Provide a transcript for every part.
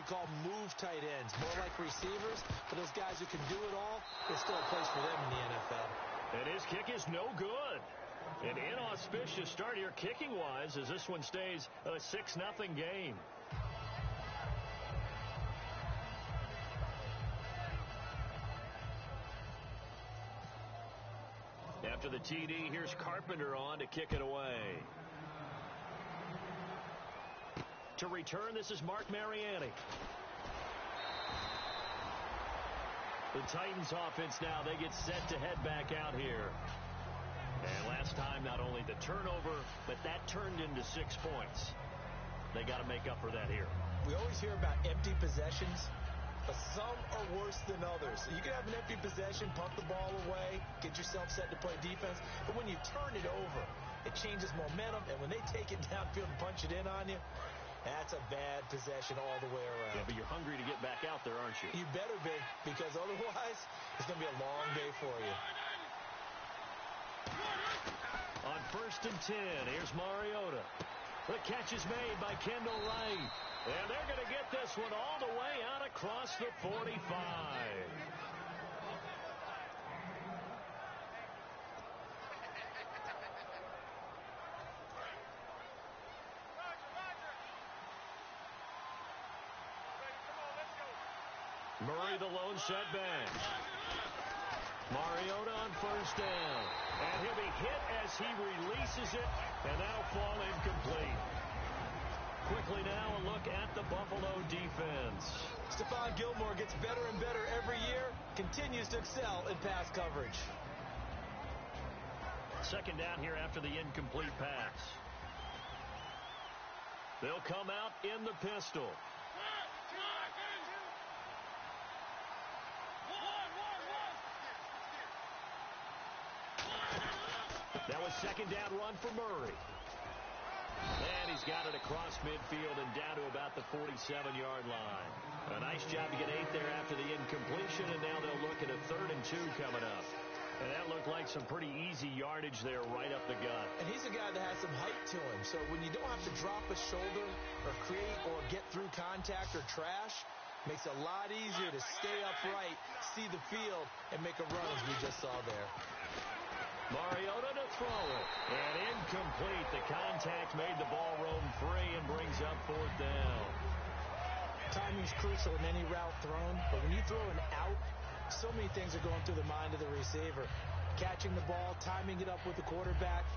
call move tight ends, more like receivers. For those guys who can do it all, there's still a place for them in the NFL. And his kick is no good. An inauspicious start here kicking-wise as this one stays a 6-0 game. After the TD, here's Carpenter on to kick it away. To return, this is Mark Mariani. The Titans offense now, they get set to head back out here. And last time, not only the turnover, but that turned into 6 points. They got to make up for that here. We always hear about empty possessions, but some are worse than others. So you can have an empty possession, punt the ball away, get yourself set to play defense. But when you turn it over, it changes momentum. And when they take it downfield and punch it in on you, that's a bad possession all the way around. Yeah, but you're hungry to get back out there, aren't you? You better be, because otherwise, it's going to be a long day for you. On 1st and 10, here's Mariota. The catch is made by Kendall Wright. And they're going to get this one all the way out across the 45. Murray the lone setback. Mariota on 1st down. And he'll be hit as he releases it, and that'll fall incomplete. Quickly now, a look at the Buffalo defense. Stephon Gilmore gets better and better every year, continues to excel in pass coverage. 2nd down here after the incomplete pass. They'll come out in the pistol. That was 2nd down run for Murray. And he's got it across midfield and down to about the 47-yard line. A nice job to get 8 there after the incompletion, and now they'll look at a 3rd and 2 coming up. And that looked like some pretty easy yardage there right up the gut. And he's a guy that has some height to him. So when you don't have to drop a shoulder or create or get through contact or trash, makes it a lot easier to stay upright, see the field, and make a run as we just saw there. Mariota to throw it. And incomplete. The contact made the ball roam free and brings up 4th down. Timing's crucial in any route thrown, but when you throw an out, so many things are going through the mind of the receiver. Catching the ball, timing it up with the quarterback.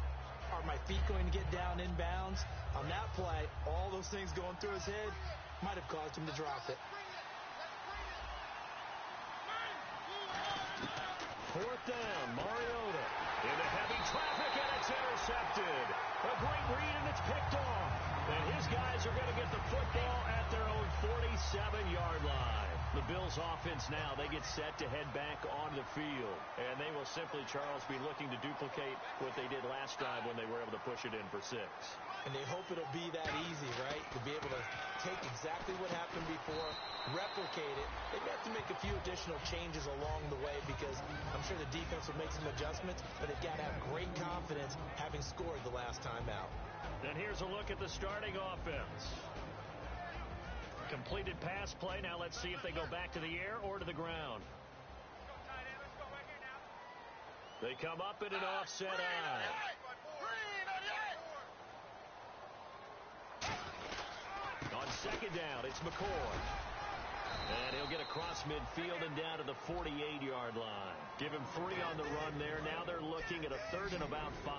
Are my feet going to get down inbounds? On that play, all those things going through his head might have caused him to drop it. 4th down, Mariota into heavy traffic, and it's intercepted. A great read, and it's picked off. And his guys are going to get the football at their own 47-yard line. The Bills offense now, they get set to head back on the field. And they will simply, Charles, be looking to duplicate what they did last time when they were able to push it in for 6. And they hope it'll be that easy, right? To be able to take exactly what happened before, replicate it. They have to make a few additional changes along the way because I'm sure the defense will make some adjustments, but they've got to have great confidence having scored the last time out. And here's a look at the starting offense. Completed pass play. Now let's see if they go back to the air or to the ground. They come up in an offset eye. On 2nd down, it's McCoy. And he'll get across midfield and down to the 48-yard line. Give him 3 on the run there. Now they're looking at a 3rd and about 5.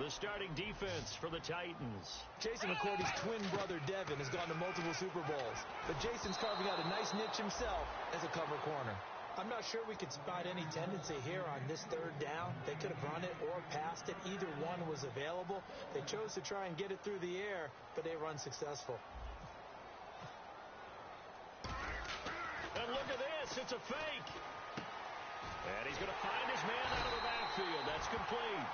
The starting defense for the Titans. Jason McCourty's twin brother, Devin, has gone to multiple Super Bowls. But Jason's carving out a nice niche himself as a cover corner. I'm not sure we could spot any tendency here on this 3rd down. They could have run it or passed it. Either one was available. They chose to try and get it through the air, but they were unsuccessful. And look at this. It's a fake. And he's going to find his man out of the backfield. That's complete.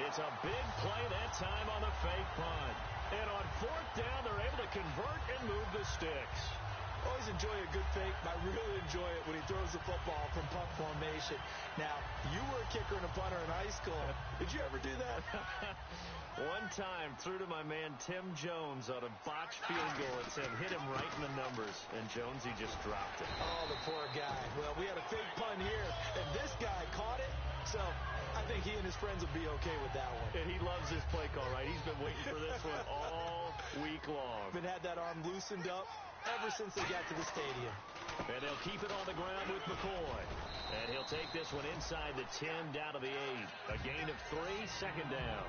It's a big play that time on the. fake punt. And on fourth down, they're able to convert and move the sticks. Always enjoy a good fake, but I really enjoy it when he throws the football from punt formation. Now, you were a kicker and a punter in high school. Did you ever do that? One time, threw to my man Tim Jones on a botched field goal and said, hit him right in the numbers. And Jonesy just dropped it. Oh, the poor guy. Well, we had a fake punt here, and this guy caught it. So I think he and his friends will be okay with that one. And he loves his play call, right? He's been waiting for this one all week long. Been had that arm loosened up ever since they got to the stadium. And they'll keep it on the ground with McCoy. And he'll take this one inside the 10, down to the 8. A gain of 3, second down.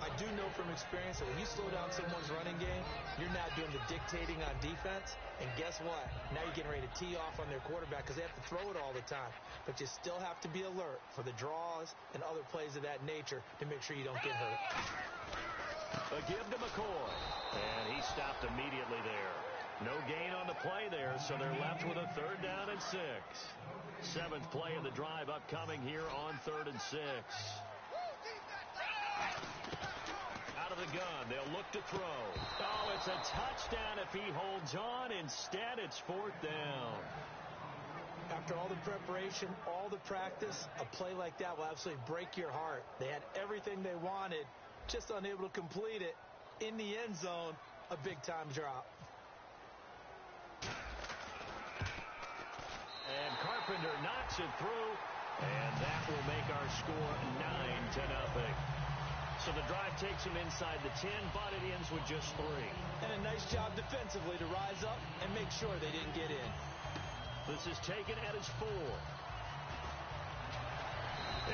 I do know from experience that when you slow down someone's running game, you're now doing the dictating on defense. And guess what? Now you're getting ready to tee off on their quarterback because they have to throw it all the time. But you still have to be alert for the draws and other plays of that nature to make sure you don't get hurt. A give to McCoy. And he stopped immediately there. No gain on the play there, so they're left with a 3rd down and 6. 7th play of the drive upcoming here on 3rd and 6. Out of the gun, they'll look to throw. Oh, it's a touchdown if he holds on. Instead, it's 4th down. After all the preparation, all the practice, a play like that will absolutely break your heart. They had everything they wanted, just unable to complete it. In the end zone, a big-time drop. And Carpenter knocks it through, and that will make our score 9-0. So the drive takes him inside the 10, but it ends with just 3. And a nice job defensively to rise up and make sure they didn't get in. This is taken at his 4.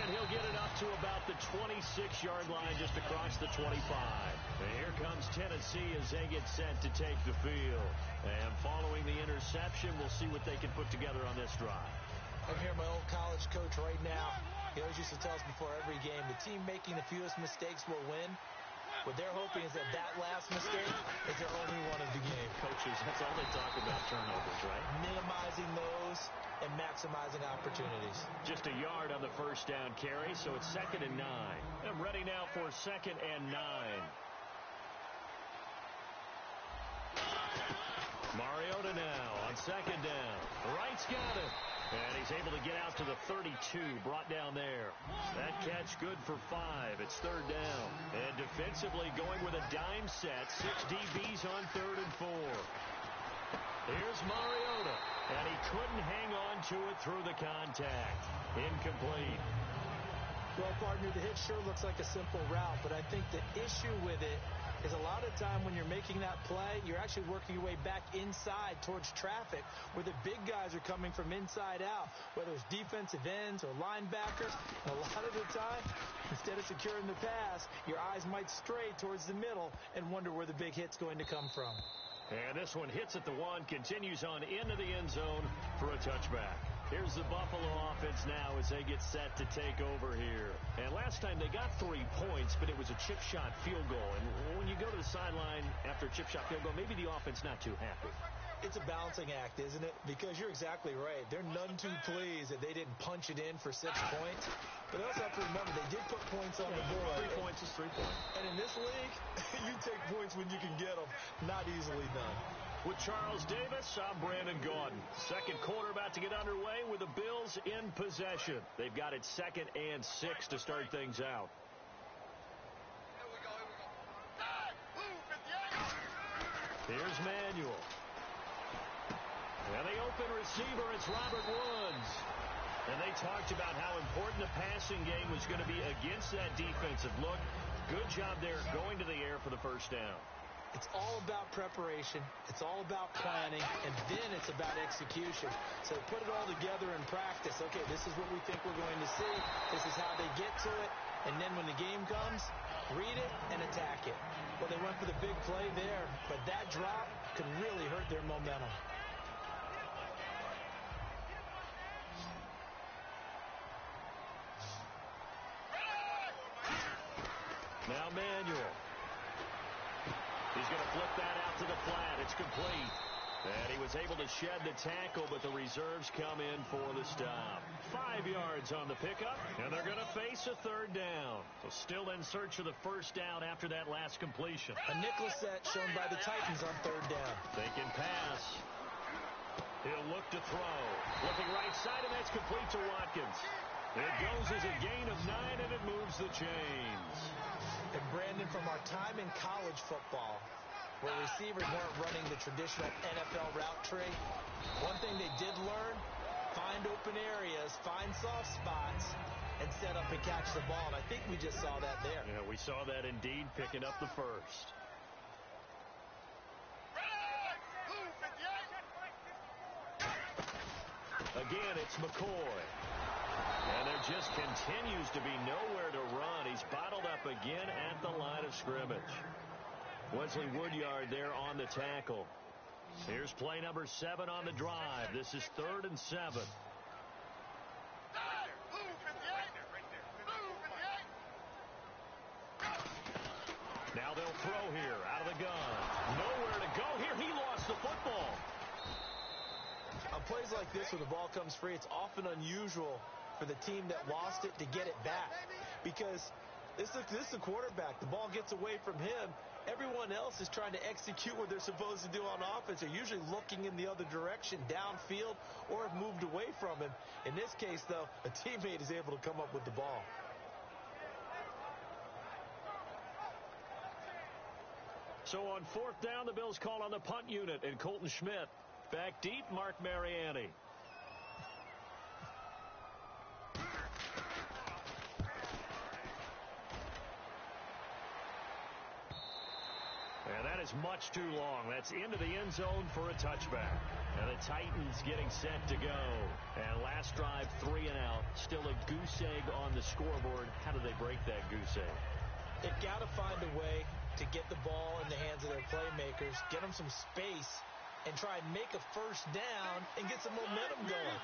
And he'll get it up to about the 26-yard line just across the 25. And here comes Tennessee as they get set to take the field. And following the interception, we'll see what they can put together on this drive. I'm here, my old college coach right now. He always used to tell us before every game, the team making the fewest mistakes will win. What they're hoping is that last mistake is their only one of the game. Coaches, that's all they talk about, turnovers, right? Minimizing those and maximizing opportunities. Just a yard on the first down carry, so it's 2nd and 9. I'm ready now for 2nd and 9. Mariota now on 2nd down. Wright's got it. And he's able to get out to the 32, brought down there. That catch good for 5. It's 3rd down. And defensively going with a dime set. 6 DBs on 3rd and 4. Here's Mariota. And he couldn't hang on to it through the contact. Incomplete. Well, partner, the hit sure looks like a simple route, but I think the issue with it is a lot of time when you're making that play, you're actually working your way back inside towards traffic where the big guys are coming from inside out, whether it's defensive ends or linebackers. And a lot of the time, instead of securing the pass, your eyes might stray towards the middle and wonder where the big hit's going to come from. And this one hits at the 1, continues on into the end zone for a touchback. Here's the Buffalo offense now as they get set to take over here. And last time they got 3 points, but it was a chip shot field goal. And when you go to the sideline after a chip shot field goal, maybe the offense not too happy. It's a balancing act, isn't it? Because you're exactly right. They're none too pleased that they didn't punch it in for 6 points. But they also have to remember they did put points on the board. 3 points is 3 points. And in this league, you take points when you can get them. Not easily done. With Charles Davis, I'm Brandon Gaudin. Second quarter about to get underway with the Bills in possession. They've got it 2nd and 6 to start things out. Here's Manuel. And the open receiver, it's Robert Woods. And they talked about how important the passing game was going to be against that defensive look. Good job there going to the air for the first down. It's all about preparation. It's all about planning. And then it's about execution. So put it all together in practice. Okay, this is what we think we're going to see. This is how they get to it. And then when the game comes, read it and attack it. Well, they went for the big play there, but that drop could really hurt their momentum. Now Manuel. He's going to flip that out to the flat. It's complete. And he was able to shed the tackle, but the reserves come in for the stop. 5 yards on the pickup, and they're going to face a 3rd down. So still in search of the first down after that last completion. A nickel set shown by the Titans on 3rd down. They can pass. to throw. Looking right side, and that's complete to Watkins. It goes as a gain of 9, and it moves the chains. And Brandon, from our time in college football, where receivers weren't running the traditional NFL route tree, one thing they did learn, find open areas, find soft spots, and set up and catch the ball. And I think we just saw that there. Yeah, we saw that indeed, picking up the first. Again, it's McCoy. And there just continues to be nowhere to run. He's bottled up again at the line of scrimmage. Wesley Woodyard there on the tackle. Here's play number 7 on the drive. This is 3rd and 7. Now they'll throw here out of the gun. Nowhere to go here. He lost the football. On plays like this where the ball comes free, it's often unusual for the team that lost it to get it back. Because this is a quarterback. The ball gets away from him. Everyone else is trying to execute what they're supposed to do on offense. They're usually looking in the other direction, downfield, or have moved away from him. In this case, though, a teammate is able to come up with the ball. So on 4th down, the Bills call on the punt unit, and Colton Schmidt. Back deep, Mark Mariani. And that is much too long. That's into the end zone for a touchback. And the Titans getting set to go. And last drive, 3 and out. Still a goose egg on the scoreboard. How do they break that goose egg? They've got to find a way to get the ball in the hands of their playmakers, get them some space, and try and make a first down and get some momentum going.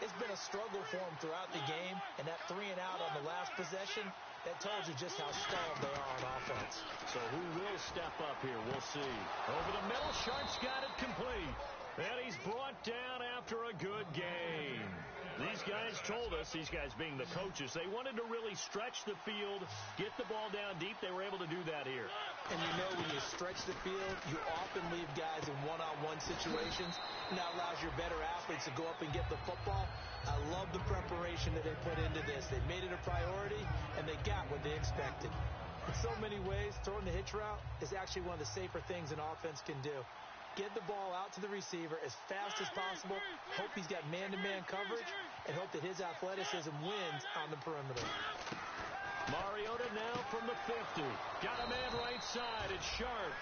It's been a struggle for them throughout the game, and that 3 and out on the last possession, that tells you just how stalled they are on offense. So who will step up here? We'll see. Over the middle, Sharp's got it complete. And he's brought down after a good game. These guys told us, these guys being the coaches, they wanted to really stretch the field, get the ball down deep. They were able to do that here. And you know when you stretch the field, you often leave guys in one-on-one situations, and that allows your better athletes to go up and get the football. I love the preparation that they put into this. They made it a priority, and they got what they expected. In so many ways, throwing the hitch route is actually one of the safer things an offense can do. Get the ball out to the receiver as fast as possible, hope he's got man-to-man coverage, and hope that his athleticism wins on the perimeter. Mariota now from the 50. Got a man right side. It's Sharp.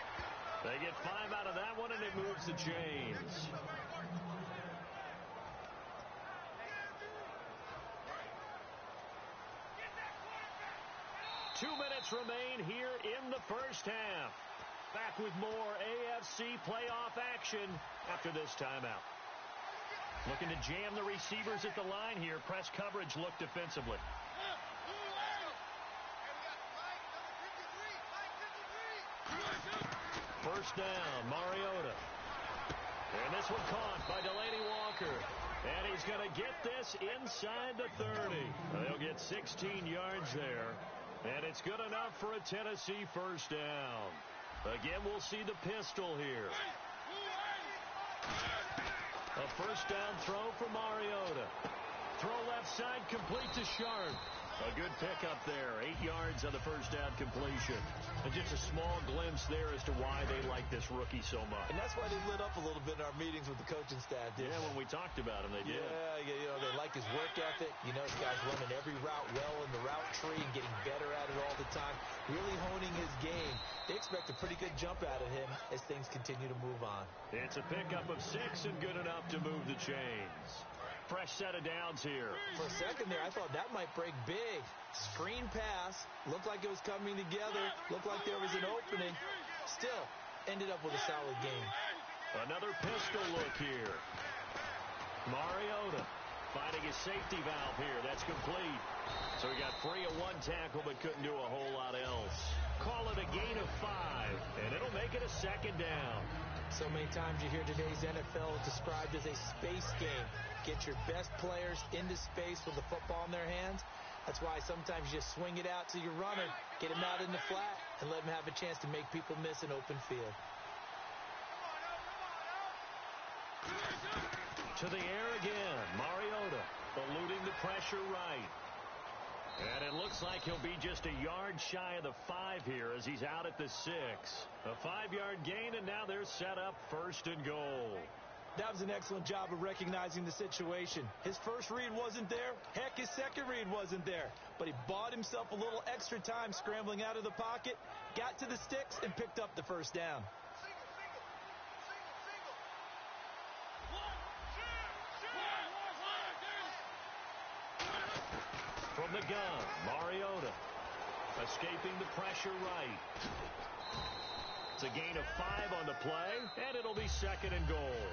They get 5 out of that one, and it moves the chains. Two minutes remain here in the first half. Back with more AFC playoff action after this timeout. Looking to jam the receivers at the line here. Press coverage look defensively. First down, Mariota. And this one caught by Delaney Walker. And he's going to get this inside the 30. They'll get 16 yards there. And it's good enough for a Tennessee first down. Again, we'll see the pistol here. A first down throw for Mariota. Throw left side, complete to Sharp. A good pickup there. 8 yards on the first down completion. And just a small glimpse there as to why they like this rookie so much. And that's why they lit up a little bit in our meetings with the coaching staff. Yeah, when we talked about him, they did. Yeah, you know, they like his work ethic. You know, this guy's running every route well in the route tree and getting better at it all the time. Really honing his game. They expect a pretty good jump out of him as things continue to move on. It's a pickup of 6 and good enough to move the chains. Fresh set of downs here. For a second there, I thought that might break big. Screen pass. Looked like it was coming together. Looked like there was an opening. Still, ended up with a solid game. Another pistol look here. Mariota finding his safety valve here. That's complete. So he got free of one tackle but couldn't do a whole lot else. Call it a gain of 5, and it'll make it a second down. So many times you hear today's NFL described as a space game. Get your best players into space with the football in their hands. That's why sometimes you just swing it out to your runner, get him out in the flat, and let him have a chance to make people miss an open field. To the air again. Mariota eluding the pressure right. And it looks like he'll be just a yard shy of the 5 here as he's out at the 6. A 5-yard gain, and now they're set up 1st and goal. That was an excellent job of recognizing the situation. His first read wasn't there. Heck, his second read wasn't there. But he bought himself a little extra time scrambling out of the pocket, got to the sticks, and picked up the first down. From the gun, Mariota escaping the pressure right. It's a gain of 5 on the play, and it'll be 2nd and goal.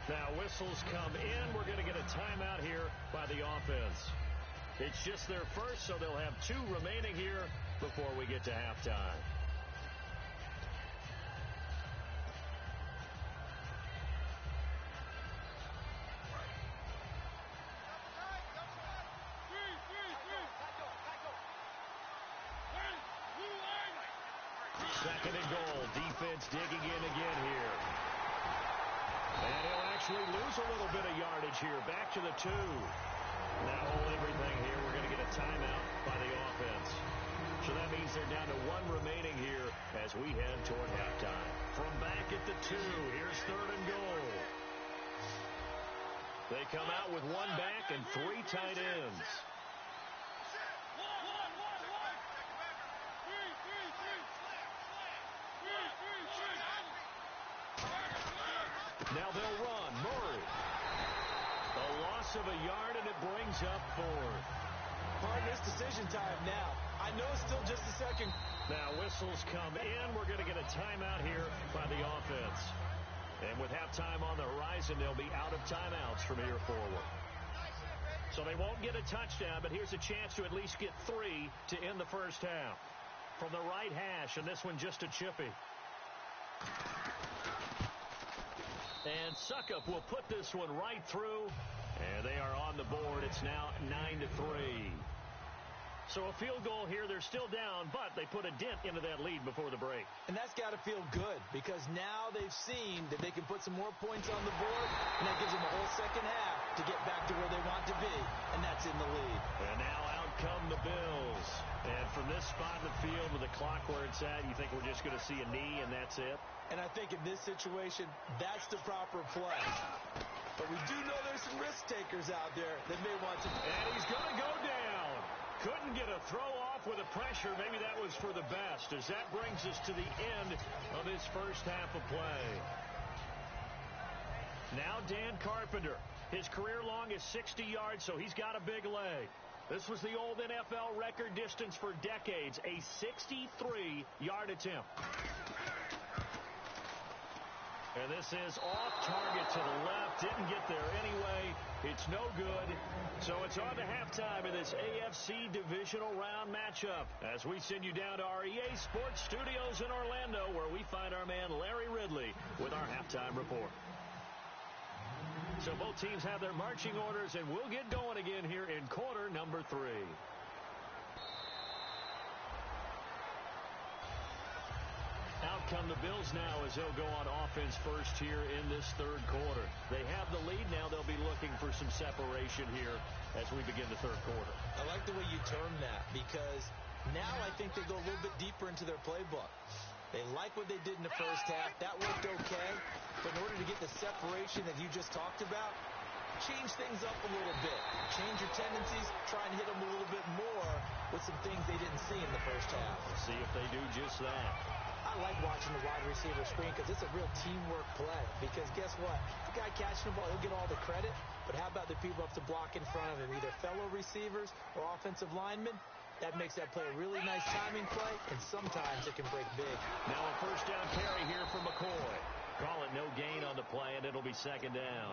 Now whistles come in. We're going to get a timeout here by the offense. It's just their first, so they'll have 2 remaining here before we get to halftime. Second and goal. Defense digging in again here. And he'll actually lose a little bit of yardage here. Back to the 2. Now hold everything here. We're going to get a timeout by the offense. So that means they're down to 1 remaining here as we head toward halftime. From back at the 2, here's 3rd and goal. They come out with 1 back and 3 tight ends. Now they'll run. Murray. A loss of a yard, and it brings up 4th. Partners, decision time now. I know it's still just a second. Now whistles come in. We're going to get a timeout here by the offense. And with halftime on the horizon, they'll be out of timeouts from here forward. So they won't get a touchdown, but here's a chance to at least get 3 to end the first half. From the right hash, and this one just a chippy. And Suckup will put this one right through, and they are on the board. It's now 9-3. So a field goal here. They're still down, but they put a dent into that lead before the break. And that's got to feel good because now they've seen that they can put some more points on the board, and that gives them a whole second half to get back to where they want to be, and that's in the lead. And now out come the Bills. And from this spot in the field with the clock where it's at, you think we're just going to see a knee and that's it? And I think in this situation, that's the proper play. But we do know there's some risk takers out there that may want to. And he's going to go down. Couldn't get a throw off with the pressure. Maybe that was for the best, as that brings us to the end of his first half of play. Now Dan Carpenter. His career long is 60 yards, so he's got a big leg. This was the old NFL record distance for decades, a 63-yard attempt. And this is off target to the left. Didn't get there anyway. It's no good. So it's on to halftime in this AFC divisional round matchup as we send you down to our EA Sports Studios in Orlando, where we find our man Larry Ridley with our halftime report. So both teams have their marching orders, and we'll get going again here in quarter number 3. Out come the Bills now as they'll go on offense first here in this third quarter. They have the lead now. They'll be looking for some separation here as we begin the third quarter. I like the way you term that because now I think they go a little bit deeper into their playbook. They like what they did in the first half. That worked okay. But in order to get the separation that you just talked about, change things up a little bit. Change your tendencies. Try and hit them a little bit more with some things they didn't see in the first half. See if they do just that. I like watching the wide receiver screen because it's a real teamwork play. Because guess what? The guy catching the ball, he'll get all the credit. But how about the people up to block in front of him, either fellow receivers or offensive linemen? That makes that play a really nice timing play, and sometimes it can break big. Now a first down carry here from McCoy. Call it no gain on the play, and it'll be second down.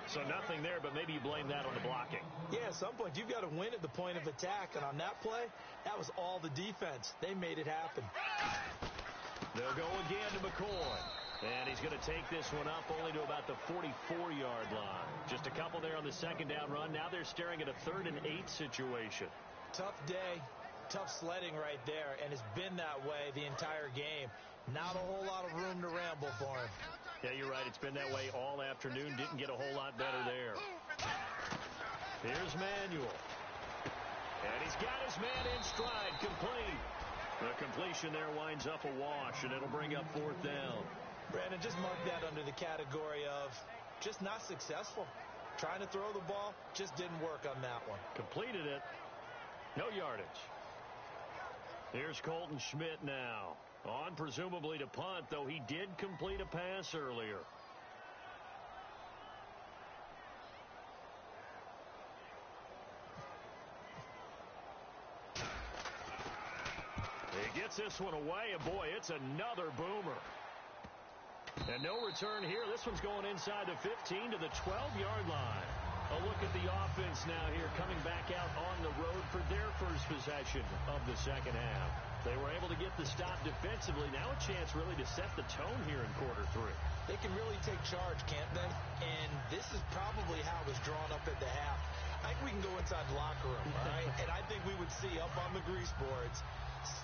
So nothing there, but maybe you blame that on the blocking. Yeah, at some point, you've got to win at the point of attack, and on that play, that was all the defense. They made it happen. They'll go again to McCoy. And he's going to take this one up only to about the 44-yard line. Just a couple there on the second down run. Now they're staring at a 3rd and 8 situation. Tough day, tough sledding right there, and it's been that way the entire game. Not a whole lot of room to ramble for him. Yeah, you're right. It's been that way all afternoon. Didn't get a whole lot better there. Here's Manuel. And he's got his man in stride, complete. The completion there winds up a wash, and it'll bring up 4th down. Brandon, just mark that under the category of just not successful. Trying to throw the ball, just didn't work on that one. Completed it. No yardage. Here's Colton Schmidt now. On presumably to punt, though he did complete a pass earlier. He gets this one away, and boy, it's another boomer. And no return here. This one's going inside the 15 to the 12-yard line. A look at the offense now here, coming back out on the road for their first possession of the second half. They were able to get the stop defensively. Now a chance really to set the tone here in quarter 3. They can really take charge, can't they? And this is probably how it was drawn up at the half. I think we can go inside the locker room, all right? And I think we would see up on the grease boards,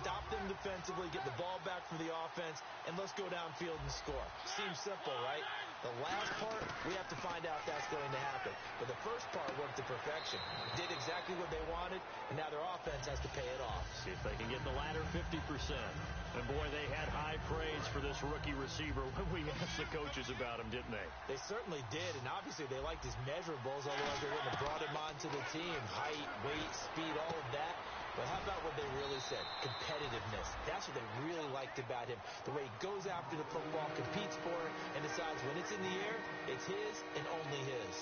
stop them defensively, get the ball back from the offense, and let's go downfield and score. Seems simple, right? The last part, we have to find out if that's going to happen. But the first part worked to perfection. Did exactly what they wanted, and now their offense has to pay it off. See if they can get the latter 50%. And, boy, they had high praise for this rookie receiver when we asked the coaches about him, didn't they? They certainly did, and obviously they liked his measurables, otherwise they wouldn't have brought him onto the team. Height, weight, speed, all of that. But how about what they really said? Competitiveness. That's what they really liked about him. The way he goes after the football, competes for it, and decides when it's in the air, it's his and only his.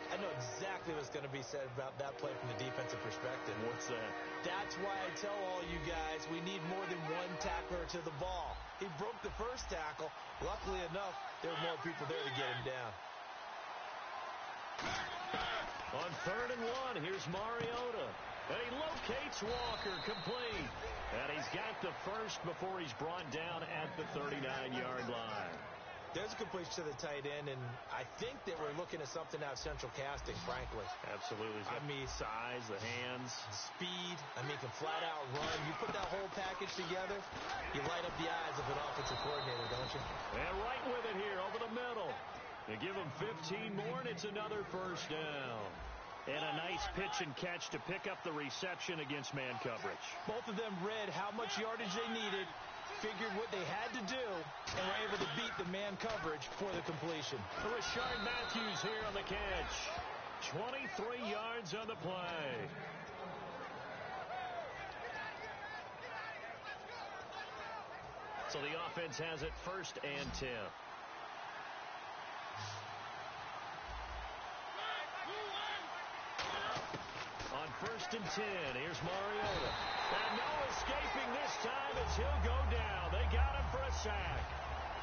I know exactly what's going to be said about that play from the defensive perspective. What's that? That's why I tell all you guys we need more than one tackler to the ball. He broke the first tackle. Luckily enough, there were more people there to get him down. On 3rd and 1, here's Mariota. And he locates Walker, complete. And he's got the first before he's brought down at the 39-yard line. There's a completion to the tight end, and I think that we're looking at something out of central casting, frankly. Absolutely. I mean, size, the hands. Speed. I mean, can flat out run. You put that whole package together, you light up the eyes of an offensive coordinator, don't you? And right with it here, over the middle. They give him 15 more, and it's another first down. And a nice pitch and catch to pick up the reception against man coverage. Both of them read how much yardage they needed, figured what they had to do, and were able to beat the man coverage for the completion. Rashard Matthews here on the catch. 23 yards on the play. So the offense has it 1st and 10. On 1st and 10, here's Mariota. And no escaping this time as he'll go down. They got him for a sack.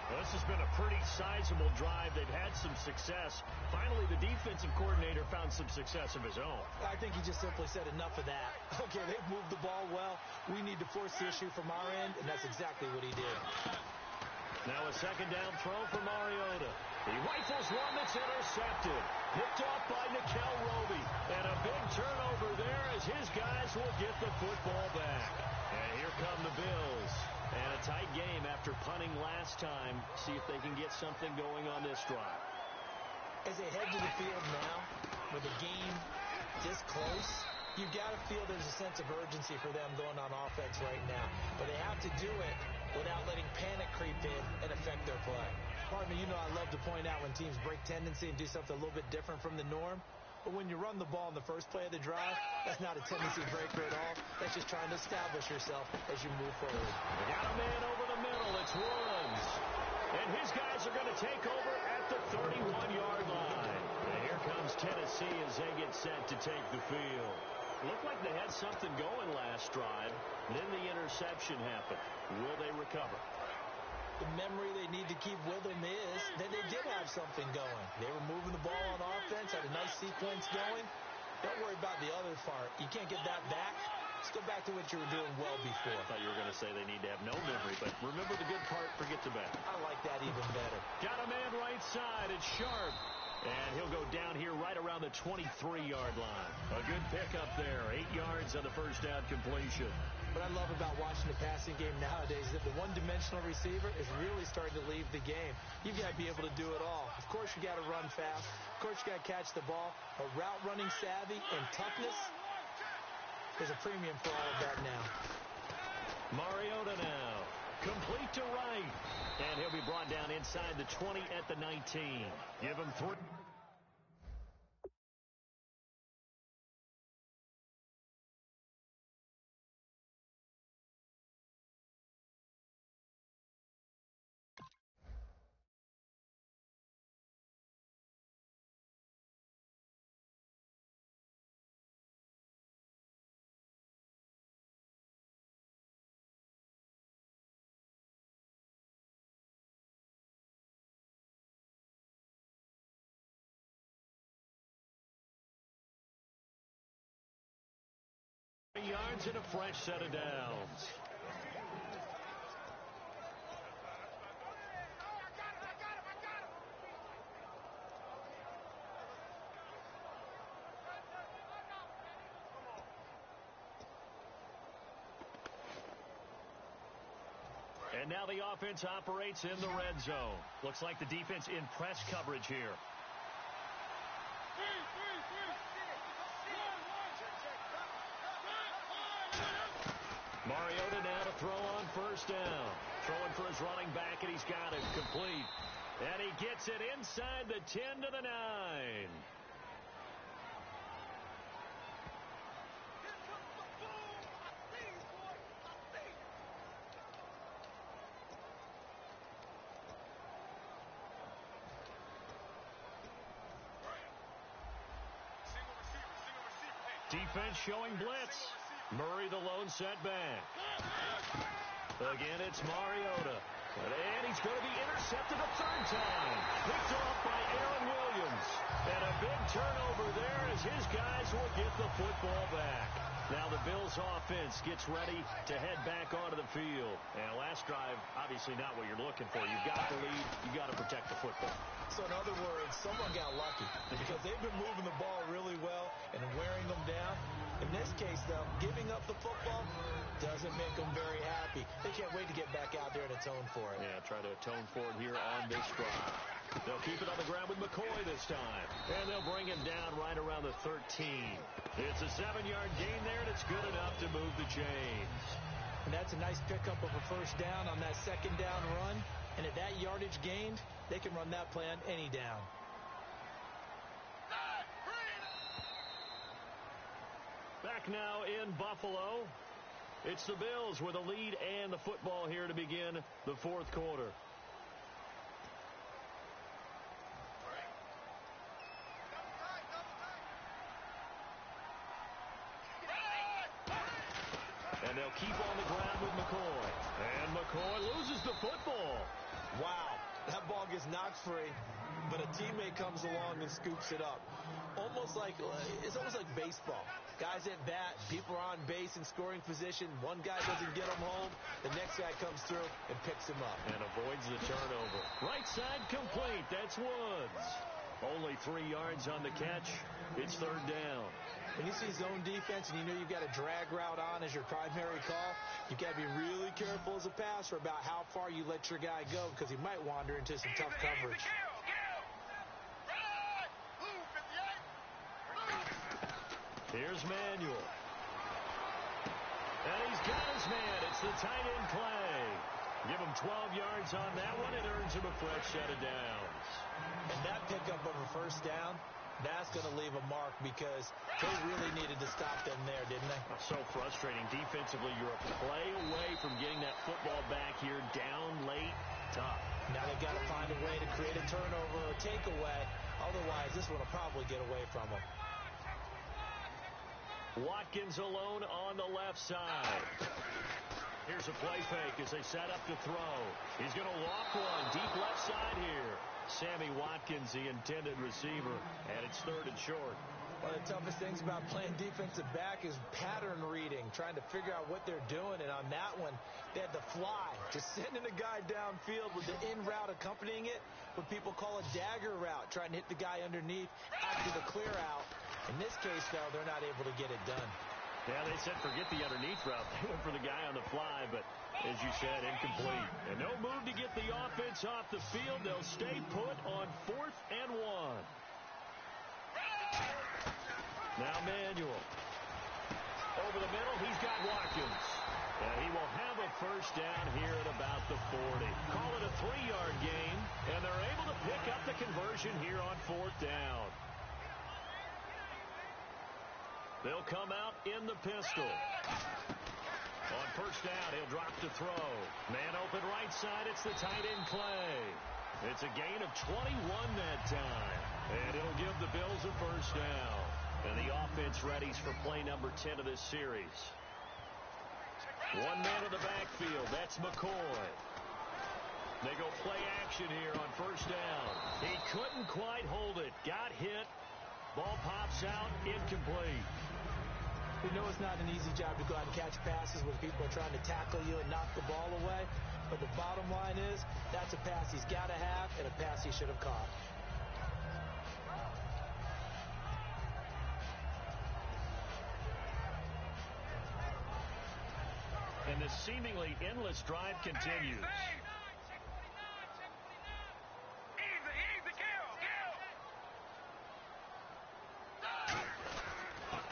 Well, this has been a pretty sizable drive. They've had some success. Finally, the defensive coordinator found some success of his own. I think he just simply said enough of that. Okay, they've moved the ball well. We need to force the issue from our end, and that's exactly what he did. Now a 2nd down throw for Mariota. He rifles one that's intercepted. Picked off by Nickel Roby. And a big turnover there as his guys will get the football back. And here come the Bills. And a tight game after punting last time. See if they can get something going on this drive. As they head to the field now, with the game this close, you've got to feel there's a sense of urgency for them going on offense right now. But they have to do it without letting panic creep in and affect their play. Partner, you know I love to point out when teams break tendency and do something a little bit different from the norm. But when you run the ball in the first play of the drive, that's not a tendency breaker at all. That's just trying to establish yourself as you move forward. We got a man over the middle. It's Woods. And his guys are going to take over at the 31-yard line. And here comes Tennessee as they get set to take the field. Looked like they had something going last drive. Then the interception happened. Will they recover? The memory they need to keep with them is that they did have something going. They were moving the ball on offense, had a nice sequence going. Don't worry about the other part. You can't get that back. Let's go back to what you were doing well before. I thought you were going to say they need to have no memory, but remember the good part, forget the bad. I like that even better. Got a man right side. It's Sharp. And he'll go down here right around the 23-yard line. A good pickup there. 8 yards on the first down completion. What I love about watching the passing game nowadays is that the one-dimensional receiver is really starting to leave the game. You've got to be able to do it all. Of course, you got to run fast. Of course, you got to catch the ball. But route running savvy and toughness, there's a premium for all of that now. Mariota now. Complete to right. And he'll be brought down inside the 20 at the 19. Give him 3. Yards and a fresh set of downs. And now the offense operates in the red zone. Looks like the defense in press coverage here. Mariota now to throw on first down. Throwing for his running back, and he's got it complete. And he gets it inside the 10 to the 9. Defense showing blitz. Murray the lone setback. Again, it's Mariota. And he's going to be intercepted a third time. Picked off by Aaron Williams. And a big turnover there as his guys will get the football back. Now the Bills offense gets ready to head back onto the field. And last drive, obviously not what you're looking for. You've got the lead. You've got to protect the football. So in other words, someone got lucky because they've been moving the ball really well and wearing them down. In this case, though, giving up the football doesn't make them very happy. They can't wait to get back out there and atone for it. Yeah, try to atone for it here on this drive. They'll keep it on the ground with McCoy this time. And they'll bring him down right around the 13. It's a 7-yard gain there, and it's good enough to move the chains. And that's a nice pickup of a first down on that second down run. And at that yardage gained, they can run that play on any down. Back now in Buffalo. It's the Bills with a lead and the football here to begin the fourth quarter. And they'll keep on the ground with McCoy. And McCoy loses the football. Wow, that ball gets knocked free, but a teammate comes along and scoops it up. It's almost like baseball. Guys at bat, people are on base in scoring position. One guy doesn't get him home. The next guy comes through and picks him up. And avoids the turnover. Right side complete. That's Woods. Only 3 yards on the catch. It's third down. When you see zone defense and you know you've got a drag route on as your primary call, you've got to be really careful as a passer about how far you let your guy go because he might wander into some tough coverage. Here's Manuel. And he's got his man. It's the tight end play. Give him 12 yards on that one. It earns him a fresh set of downs. And that pickup of a first down, that's going to leave a mark because they really needed to stop them there, didn't they? So frustrating. Defensively, you're a play away from getting that football back here down late. Tough. Now they've got to find a way to create a turnover or a takeaway. Otherwise, this one will probably get away from them. Watkins alone on the left side. Here's a play fake as they set up to throw. He's going to walk one deep left side here. Sammy Watkins, the intended receiver, and it's third and short. One of the toughest things about playing defensive back is pattern reading, trying to figure out what they're doing. And on that one, they had to fly, just sending a guy downfield with the in route accompanying it, what people call a dagger route, trying to hit the guy underneath after the clear out. In this case, though, they're not able to get it done. Yeah, they said forget the underneath route. They went for the guy on the fly, but as you said, incomplete. And no move to get the offense off the field. They'll stay put on 4th and 1. Now Manuel. Over the middle, he's got Watkins. And he will have a first down here at about the 40. Call it a 3-yard gain, and they're able to pick up the conversion here on 4th down. They'll come out in the pistol. On first down, he'll drop to throw. Man open right side, it's the tight end Clay. It's a gain of 21 that time. And it'll give the Bills a first down. And the offense readies for play number 10 of this series. One man in the backfield, that's McCoy. They go play action here on first down. He couldn't quite hold it. Got hit. Ball pops out, incomplete. We know it's not an easy job to go out and catch passes when people are trying to tackle you and knock the ball away. But the bottom line is, that's a pass he's got to have and a pass he should have caught. And the seemingly endless drive continues.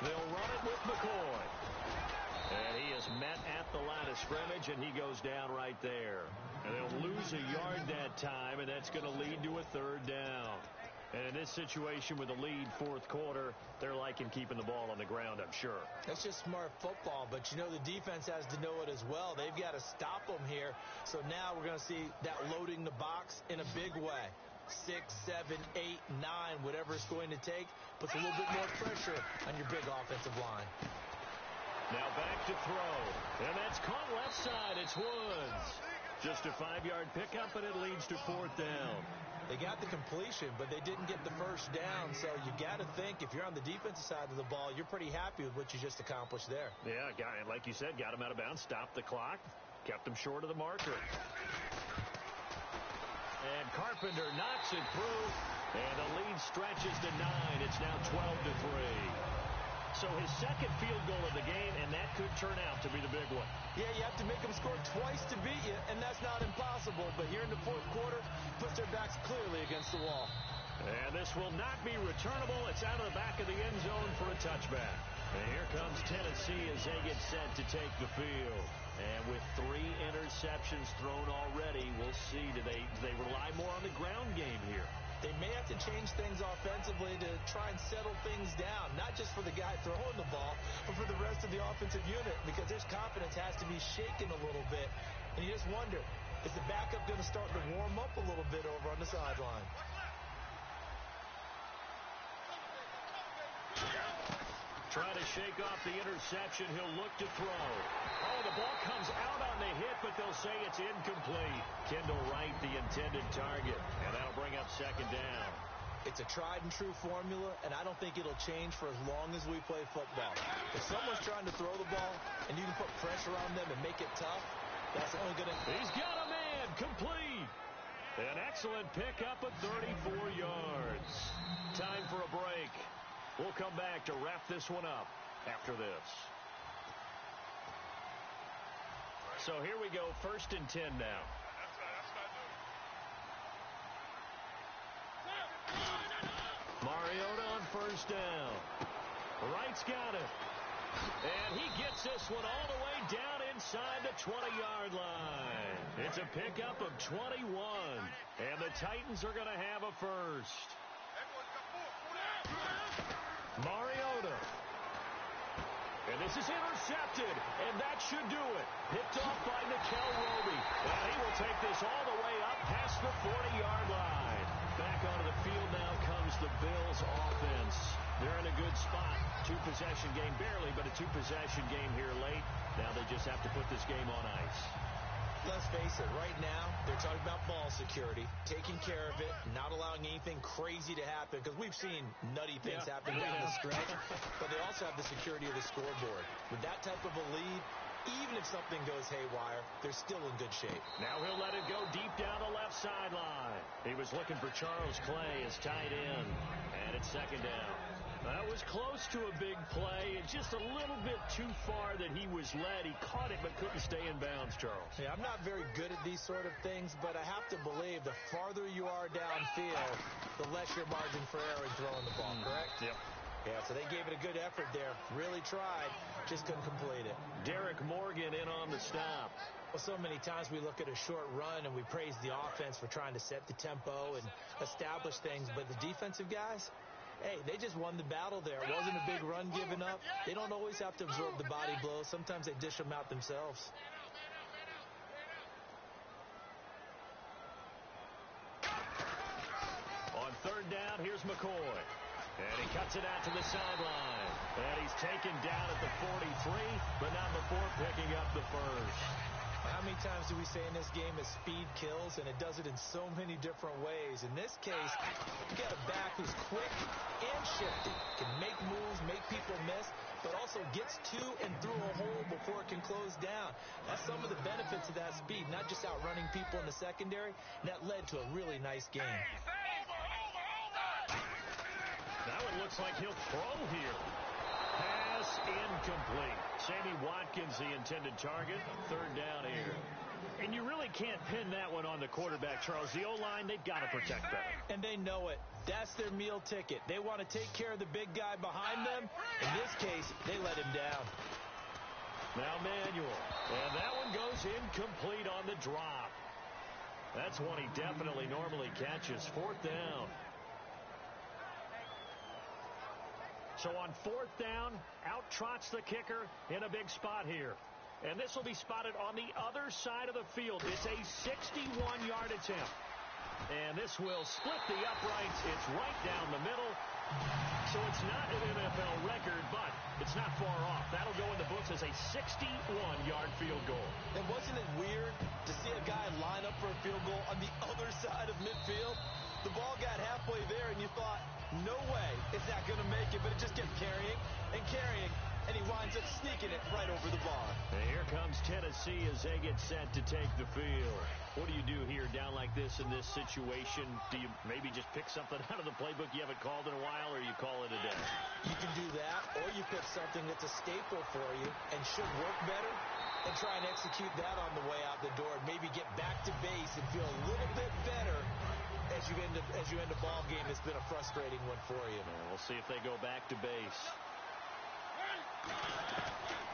They'll run it with McCoy. And he is met at the line of scrimmage, and he goes down right there. And they'll lose a yard that time, and that's going to lead to a 3rd down. And in this situation with the lead 4th quarter, they're liking keeping the ball on the ground, I'm sure. That's just smart football, but you know the defense has to know it as well. They've got to stop them here. So now we're going to see that loading the box in a big way. 6, 7, 8, 9, whatever it's going to take, puts a little bit more pressure on your big offensive line. Now back to throw. And that's caught left side. It's Woods. Just a 5-yard pickup, and it leads to 4th down. They got the completion, but they didn't get the first down. So you got to think, if you're on the defensive side of the ball, you're pretty happy with what you just accomplished there. Yeah, like you said, got him out of bounds, stopped the clock, kept him short of the marker. And Carpenter knocks it through, and the lead stretches to 9. It's now 12-3. So his second field goal of the game, and that could turn out to be the big one. Yeah, you have to make them score twice to beat you, and that's not impossible. But here in the 4th quarter, puts their backs clearly against the wall. And this will not be returnable. It's out of the back of the end zone for a touchback. And here comes Tennessee as they get set to take the field. And with 3 interceptions thrown already, we'll see. Do they rely more on the ground game here? They may have to change things offensively to try and settle things down, not just for the guy throwing the ball, but for the rest of the offensive unit, because his confidence has to be shaken a little bit. And you just wonder, is the backup going to start to warm up a little bit over on the sideline? Try to shake off the interception. He'll look to throw. Oh, the ball comes out on the hit, but they'll say it's incomplete. Kendall Wright, the intended target, and that'll bring up 2nd down. It's a tried-and-true formula, and I don't think it'll change for as long as we play football. If someone's trying to throw the ball, and you can put pressure on them and make it tough, that's only going to... He's got a man, complete. An excellent pickup of 34 yards. Time for a break. We'll come back to wrap this one up after this. So here we go, 1st and 10 now. Mariota on first down. Wright's got it. And he gets this one all the way down inside the 20-yard line. It's a pickup of 21. And the Titans are going to have a first. Mariota. And this is intercepted, and that should do it. Picked off by Nikel Roby. And he will take this all the way up past the 40-yard line. Back onto the field now comes the Bills offense. They're in a good spot. 2-possession game, barely, but a 2-possession game here late. Now they just have to put this game on ice. Let's face it, right now, they're talking about ball security, taking care of it, not allowing anything crazy to happen, because we've seen nutty things happen down the stretch, but they also have the security of the scoreboard. With that type of a lead, even if something goes haywire, they're still in good shape. Now he'll let it go deep down the left sideline. He was looking for Charles Clay as tight end, and it's second down. That was close to a big play. It's just a little bit too far that he was led. He caught it but couldn't stay in bounds, Charles. Yeah, I'm not very good at these sort of things, but I have to believe the farther you are downfield, the less your margin for error in throwing the ball, correct? Yep. Yeah, so they gave it a good effort there. Really tried, just couldn't complete it. Derek Morgan in on the stop. Well, so many times we look at a short run and we praise the offense for trying to set the tempo and establish things, but the defensive guys, hey, they just won the battle there. It wasn't a big run given up. They don't always have to absorb the body blows. Sometimes they dish them out themselves. On third down, here's McCoy. And he cuts it out to the sideline. And he's taken down at the 43, but not before picking up the first. How many times do we say in this game that speed kills, and it does it in so many different ways? In this case, you got a back who's quick and shifty, can make moves, make people miss, but also gets to and through a hole before it can close down. That's some of the benefits of that speed, not just outrunning people in the secondary. And that led to a really nice game. Now it looks like he'll throw here. Pass incomplete. Sammy Watkins, the intended target. Third down here. And you really can't pin that one on the quarterback, Charles. The O-line, they've got to protect better. And they know it. That's their meal ticket. They want to take care of the big guy behind them. In this case, they let him down. Now Manuel. And that one goes incomplete on the drop. That's one he definitely normally catches. Fourth down. So on fourth down, out trots the kicker in a big spot here. And this will be spotted on the other side of the field. It's a 61-yard attempt. And this will split the uprights. It's right down the middle. So it's not an NFL record, but it's not far off. That'll go in the books as a 61-yard field goal. And wasn't it weird to see a guy line up for a field goal on the other side of midfield? The ball got halfway there, and you thought, no way, it's not going to make it, but it just kept carrying and carrying, and he winds up sneaking it right over the bar. And here comes Tennessee as they get set to take the field. What do you do here down like this in this situation? Do you maybe just pick something out of the playbook you haven't called in a while, or you call it a day? You can do that, or you put something that's a staple for you and should work better and try and execute that on the way out the door and maybe get back to base and feel a little bit better as you end a ball game that's been a frustrating one for you. We'll see if they go back to base.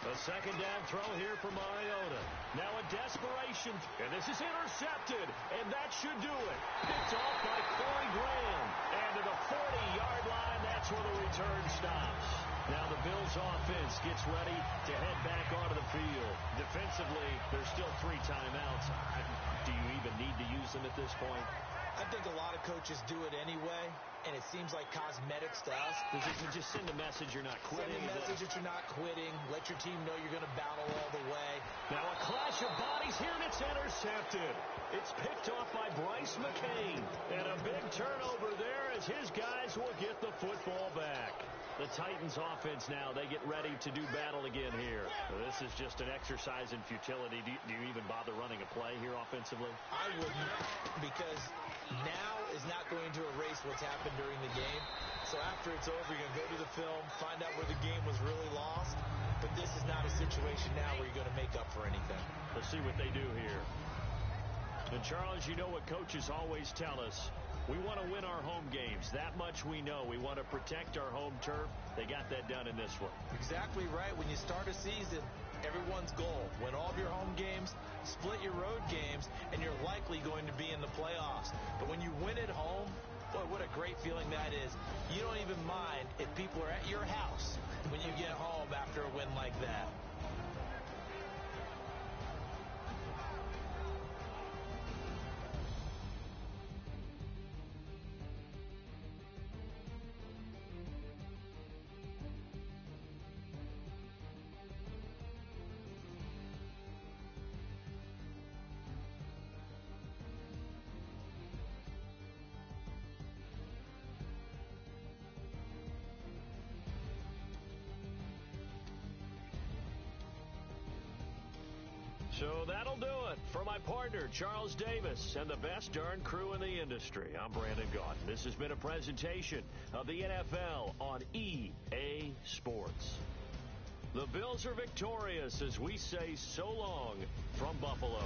A second down throw here for Mariota. Now a desperation, and this is intercepted, and that should do it. Picked off by Corey Graham. And to the 40-yard line, that's where the return stops. Now the Bills' offense gets ready to head back onto the field. Defensively, there's still 3 timeouts. Do you even need to use them at this point? I think a lot of coaches do it anyway, and it seems like cosmetics to us. Just send a message you're not quitting. Send a message that you're not quitting. Let your team know you're going to battle all the way. Now a clash of bodies here, and it's intercepted. It's picked off by Bryce McCain. And a big turnover there as his guys will get the football back. The Titans offense now, they get ready to do battle again here. This is just an exercise in futility. Do you even bother running a play here offensively? I wouldn't, because now is not going to erase what's happened during the game. So after it's over, you're going to go to the film, find out where the game was really lost. But this is not a situation now where you're going to make up for anything. We'll see what they do here. And Charles, you know what coaches always tell us. We want to win our home games. That much we know. We want to protect our home turf. They got that done in this one. Exactly right. When you start a season, everyone's goal, win all of your home games, split your road games, and you're likely going to be in the playoffs. But when you win at home, boy, what a great feeling that is. You don't even mind if people are at your house when you get home after a win like that. So that'll do it for my partner, Charles Davis, and the best darn crew in the industry. I'm Brandon Gaudin. This has been a presentation of the NFL on EA Sports. The Bills are victorious as we say so long from Buffalo.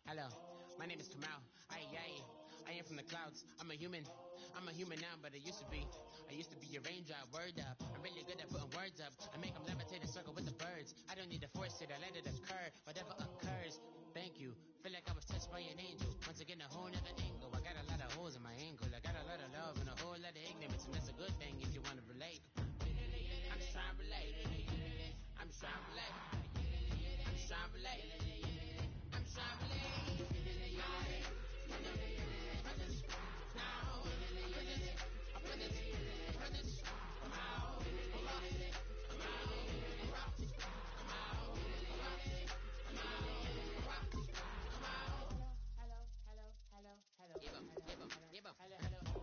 Hello, my name is Kamal. I am from the clouds. I'm a human now, but I used to be a raindrop. Word up, I'm really good at putting words up. I make them levitate and circle with the birds. I don't need to force it, I let it occur. Whatever occurs, thank you. Feel like I was touched by an angel. Once again, a whole nother angle. I got a lot of holes in my angle. I got a lot of love and a whole lot of ignorance, and that's a good thing if you want to relate. I'm just trying to relate. I'm just trying to relate. I'm just trying to relate. I'm just trying to relate.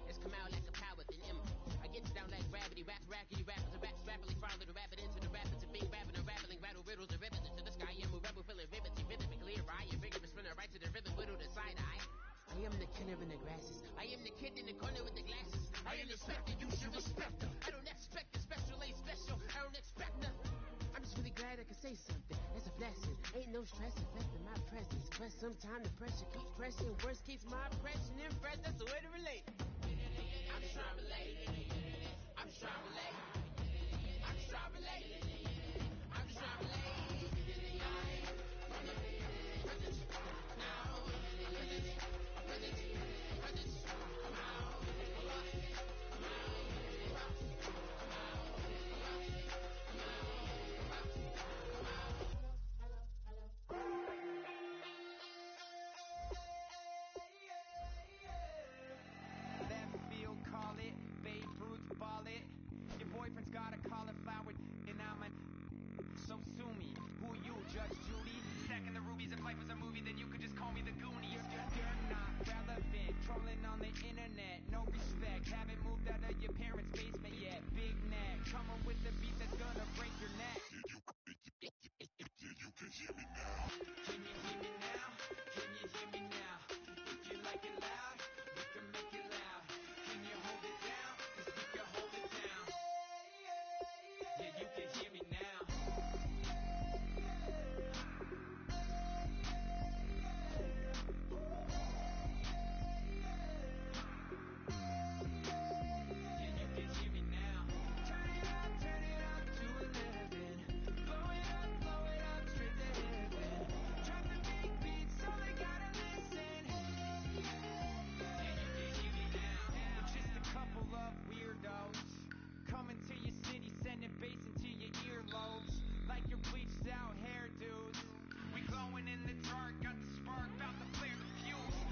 It's come out like a power within him. I get down like gravity, rappers and raps rapidly follow the rabbit into the rapids and big rapping and rattling, rattle riddles and ribbons into the sky. I'm a rebel feeling vividly clear. I am vigorous, spinning right to the rhythm, whittle the side eye. I am the killer in the grasses. I am the kid in the corner with the glasses. I am the specter, you should respect her. I don't expect the special, ain't special. I don't expect nothing. I'm just really glad I can say something. That's a blessing. Ain't no stress affecting my presence. But sometimes the pressure keeps pressing. Worst keeps my impression impressed. That's the way to relate. I'm just trying to relate. I'm just trying to relate. I'm just trying to relate. I'm just trying to relate. Call it, Babe Ruth ball it. Your boyfriend's got a cauliflower and I'm a so sue me. Who you, Judge Judy? Stacking the rubies if life was a movie, then you could just call me the Goonies. You're not relevant, trolling on the internet. No respect, haven't moved out of your parents' basement yet. Big neck, coming with the beat that's gonna break your neck. You can hear me now. Can you hear me now? Can you hear me now? If you like it loud, we can make it loud. Can you hold it down? 'Cause we can hold it down. Yeah, you can hear me now. Yeah, you can hear me now. Turn it up to 11. Blow it up straight to heaven. Drop the big beats so they gotta listen. Yeah, you can hear me now. We're just a couple of weirdos coming to your city, sending bass into your earlobes like your bleached out hairdos. We glowing in the dark, got the spark, about to flare the fuse.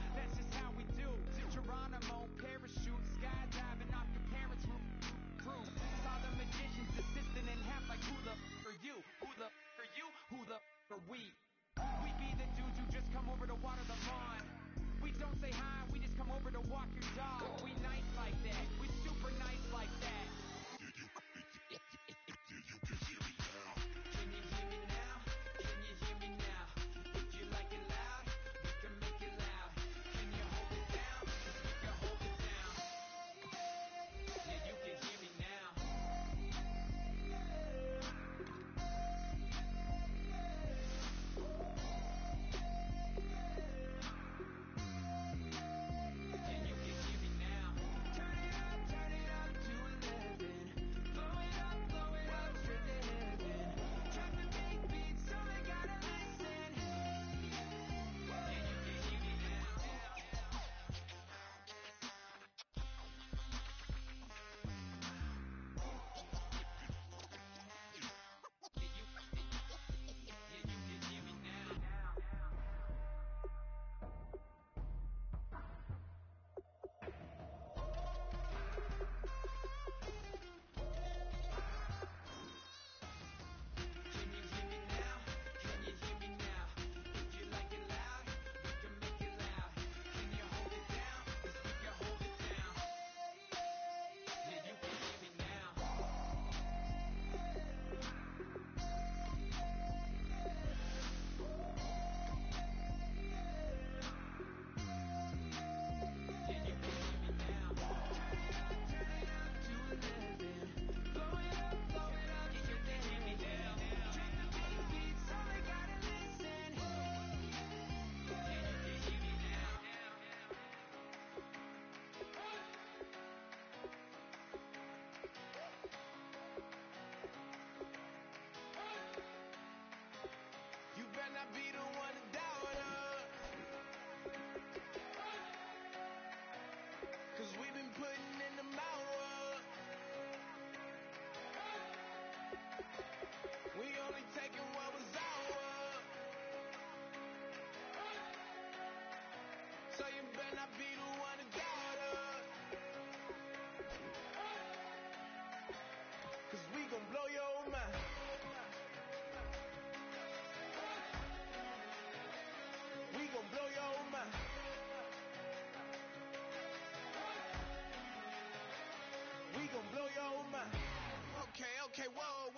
Okay, whoa,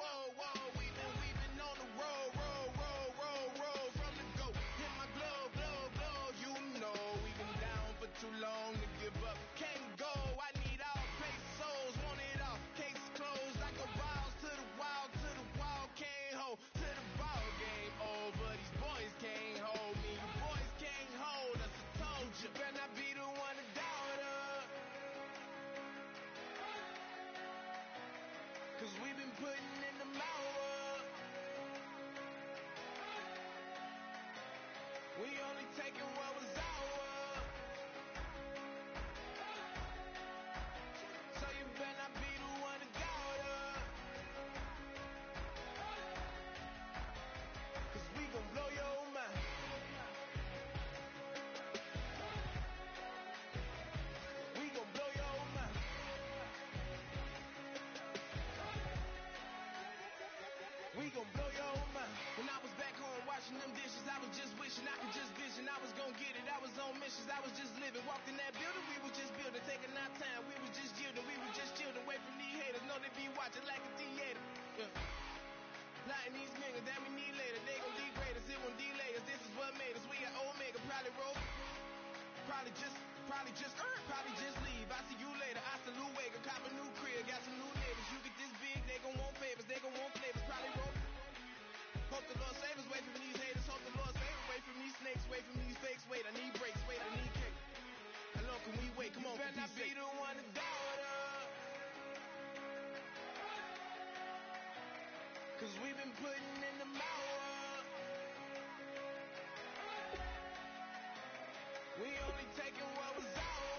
we been on the road from the go. Hit my glow, you know we been down for too long to give up. Can't go, I need all pesos, want it all. Case closed, like a wild to the wall, can't hold to the ball game over. These boys can't hold me, you boys can't hold us. I told you, better not be the one to doubt us. 'Cause we been putting in the hour. We only taking what was ours. So you better not be the one to doubt us. 'Cause we gon' blow your mind. We gon' blow your mind. We gon' blow your mind. When I was back home washing them dishes, I was just wishing I could just vision. I was gon' get it, I was on missions, I was just living. Walked in that building, we was just building, taking our time, we was just yielding, we was just chilling. Away from these haters, know they be watching like a theater. Yeah. Plotting these niggas that we need later, they gon' degrade us, it won't delay us. This is what made us, we got Omega, probably roll. Probably just leave. I see you later. I salute Wake. Cop a new crib. Got some new neighbors. You get this big, they gon' want favors. They gon' want flavors. Probably roll. Hope the Lord save us. Wait from these haters. Hope the Lord save us. Wait from these snakes. Wait from these fakes. Wait, I need breaks. Wait, I need cake. How long can we wait? Come on, better not be the one to doubt us. 'Cause we been putting in the hour. We only taking what was ours.